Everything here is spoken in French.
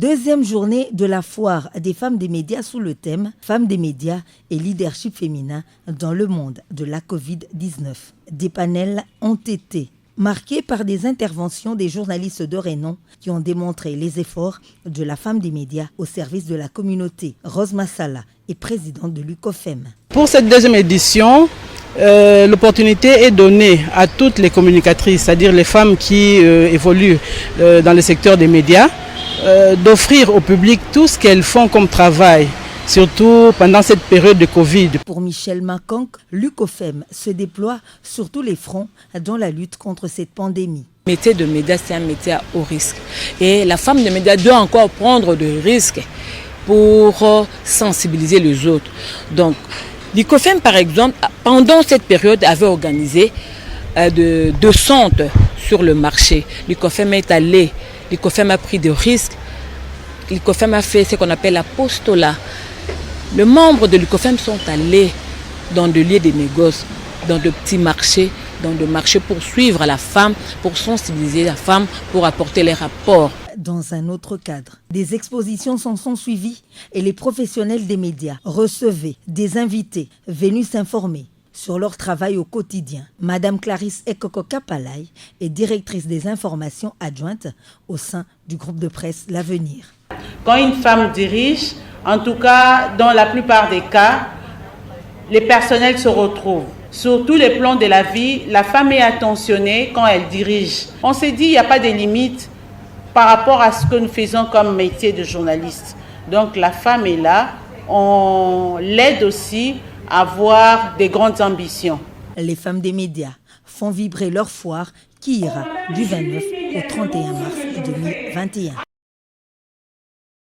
Deuxième journée de la foire des femmes des médias sous le thème « Femmes des médias et leadership féminin dans le monde de la Covid-19 ». Des panels ont été marqués par des interventions des journalistes de renom qui ont démontré les efforts de la femme des médias au service de la communauté. Rose Massala est présidente de l'UCOFEM. Pour cette deuxième édition, l'opportunité est donnée à toutes les communicatrices, c'est-à-dire les femmes qui évoluent dans le secteur des médias, d'offrir au public tout ce qu'elles font comme travail, surtout pendant cette période de Covid. Pour Michel Makank, l'UCOFEM se déploie sur tous les fronts dans la lutte contre cette pandémie. Le métier de média, c'est un métier à haut risque. Et la femme de média doit encore prendre des risques pour sensibiliser les autres. Donc, l'UCOFEM, par exemple, pendant cette période, avait organisé de centres sur le marché. L'UCOFEM est allé, l'UCOFEM a pris des risques. L'UCOFEM a fait ce qu'on appelle l'apostolat. Les membres de l'UCOFEM sont allés dans des lieux de négoce, dans de petits marchés, dans des marchés pour suivre la femme, pour sensibiliser la femme, pour apporter les rapports. Dans un autre cadre, des expositions s'en sont suivies et les professionnels des médias recevaient des invités venus s'informer sur leur travail au quotidien. Madame Clarisse Ekoko Kapalay est directrice des informations adjointes au sein du groupe de presse L'Avenir. Quand une femme dirige, en tout cas dans la plupart des cas, les personnels se retrouvent. Sur tous les plans de la vie, la femme est attentionnée quand elle dirige. On s'est dit qu'il n'y a pas de limite par rapport à ce que nous faisons comme métier de journaliste. Donc la femme est là, on l'aide aussi à avoir des grandes ambitions. Les femmes des médias font vibrer leur foire qui ira du 29 au 31 mars 2021.